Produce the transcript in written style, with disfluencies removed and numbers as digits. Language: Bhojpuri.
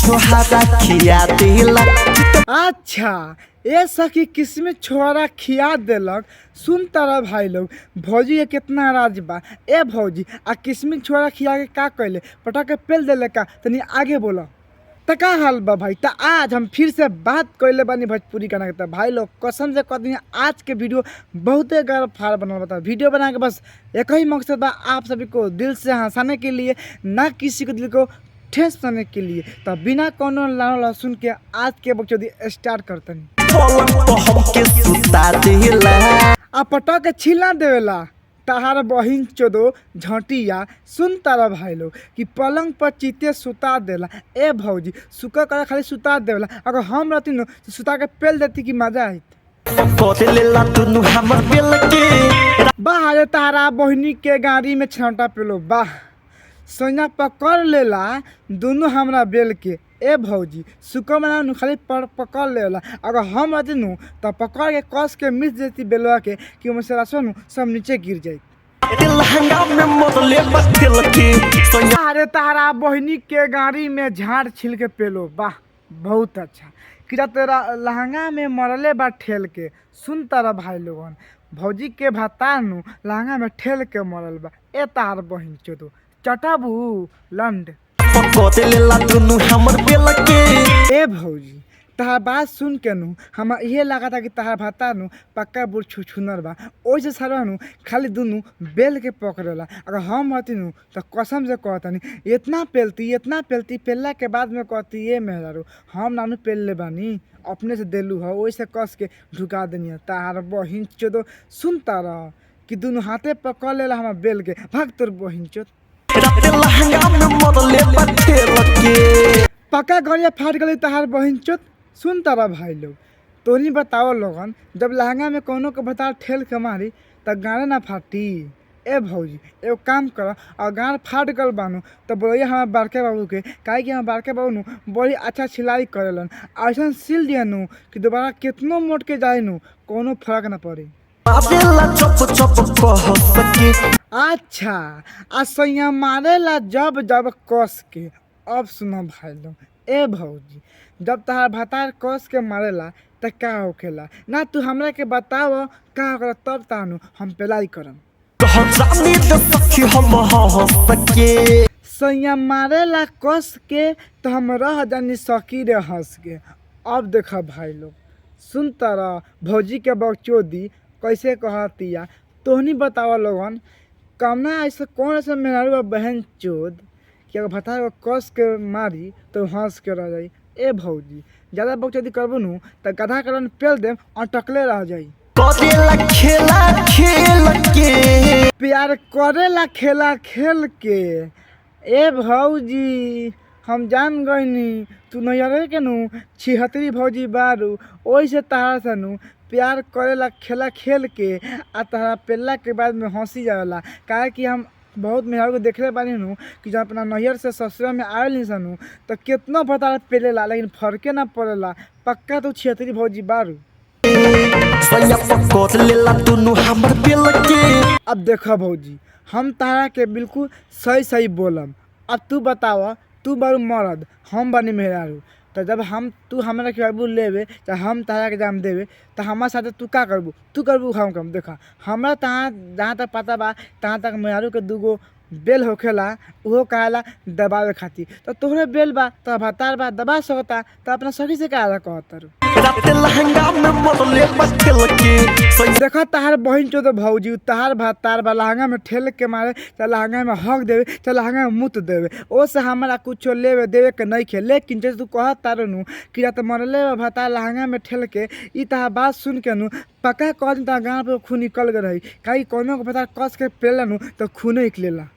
छोहारा खिया दिला। अच्छा ए सखी किस्में छोरा खिया देलक। सुन तारा भाई लोग भौजी के कितना राज बा। ए भौजी आ किस्में छोरा खिया के का कैले पटा के पेल देले का तनी आगे बोला त का हाल बा भाई। त आज हम फिर से बात कैले बानी भोजपुरी गाना के। भाई लोग कसम से कहते हैं आज के वीडियो बहुते गर्व फार बनल बता। वीडियो बना के बस एक ही मकसद बा, आप सभी को दिल से हंसाने के लिए, ना किसी को दिल को ठेस पहुंचाने के लिए। तब बिना कोनो लानो लहसुन के आज के बकचोदी स्टार्ट करते हैं। आ पटा के छिला देवेला तहार बहिन चोदो झटिया। सुन तारा भाई लोग कि पलंग पर चीते सुता देला। ए भौजी सुका कर खाली सुता देवेला, अगर हम रहती न तो सुता के पेल देती कि मजा आई। बाह रे तारा बहिनी के गाड़ी में छांटा पेलो बाह। सोना पकड़ लेला दोनों हमरा बेल के। ए भौजी सुका मना नु खाली पकड़ लेला, अगर हम रहती नु तो पकड़ के कस के मिस देती बेलवा के कि मुझसे रासन सब नीचे गिर जाए। अरे तारा बहिनी के गाड़ी में झाड़ छिल के पेलो वाह बहुत अच्छा। किरा तेरा लहंगा में मरले बा ठेल के। सुन तारा भाई लोगन भौजी के भाता नु लहंगा में ठेल के मरल बा। ए तार बहिन चोदो चटाबू लंड। ए भौजी तहार बात सुन के नु हम ये लगा था कि तहार भाता नु पक्का बुढ़ छुछुनर बा। ओइसे सारा नु खाली दुनू बेल के पकड़ेला, अगर हम रहती नु तो कसम से कहतनी इतना पेलती पेलला के बाद में कहती ये मेहरारू हम नानू पेल ले बानी अपने से देलू है ओइसे कस के ढुका देनी। तार बहिन चोदो सुन तारा कि दुनू हाथे पकड़ लेला हम बेल के भाग तोर बहिन चोद। पक्का गड़िया फाट गई तहार बहिन चोत। सुन तारा भाई लोग तोनी बताओ लोगन जब लहंगा में कोनो के बता ठेल के मारी त गाने ना फाटी। ए भौजी एगो काम कर और गान फाट गल बानू तो बोलिए हमारे बड़के बाबू के, काहे कि हमारे बड़के बाबू नु बड़ी अच्छा सिलाई करेलन। ऐसा सिल दिया नु कि दोबारा कितनो मोट के जाए नु कोनो फर्क ना पड़े। अच्छा असैया मारेला जब जब कस के। अब सुनो भाई लोग ए भौजी जब तहार भातार कस के मारेला त का होखेला ना तू हमरा के बताओ का होखेला तब तानू हम पेलाई करम। सैया मारेला कस के तो हम रह जानी सकी रे हंस के। अब देखा भाई लोग सुन तारा भौजी के बकचोदी कैसे कहतिया तोहनी बतावा लोगन कामना ऐसा कौन ऐसा मेहरारू बहन चोद कि अगर भता कस के मारी तो हंस के रह जाई। ए भौजी ज़्यादा बकचोदी करबू नु तो गधा करन पेल देम अटकले रह जाई। प्यार करेला खेला खेल के। ए भौजी हम जान गईनी तू नैयरे के नु छिहत्तरी भौजी बारू ओइसे तहार से नु प्यार करेला खेला खेल के आ तहरा पेला के बाद में हंसी जावेला। काहे कि हम बहुत मेहरारू को देखले बानी नु कि जब अपना नैयर से ससुरा में आवेली सनु तो कितना बता पेलेला लेकिन फर्के ना पड़ेला। पक्का तो छिहत्तरी भौजी बारू। अब देखो भौजी हम तारा के बिल्कुल सही बोलम। अब तू बतावा तू बारू मरद हम बनी मेहरारू तो जब हम तू हमरा के बाबू लेवे चाहे हम तारा के जाम देवे तो हमारे साथ तू का करबू तू करबू हम कम। देखा हमरा तहाँ जहाँ तक पता बा तहाँ तक मेहरारू के दूगो बेल होखेला उहो कहाला दबावे खातिर। तो तोहरे बेल बा तो भतार बा दबा सकता तो अपना सखी से कहा कहतर। देखा तहार बहिन चो तो भौजी तहार भतार बा लहंगा में ठेल के मारे चाहे लहंगा में हक देवे चाहे लहंगा में मुत देवे ओसे हमारा कुछो लेवे देवे के नहीं खे। लेकिन जैसे तू कह तारो नु कि या तो मरले भतार लहंगा में ठेल के ई तहार बात सुन के नु पक्का कह दिन गाँव पे खून निकल गए रही। काहे कोनो के भतार कस के पेला नु तो खून निकलेला।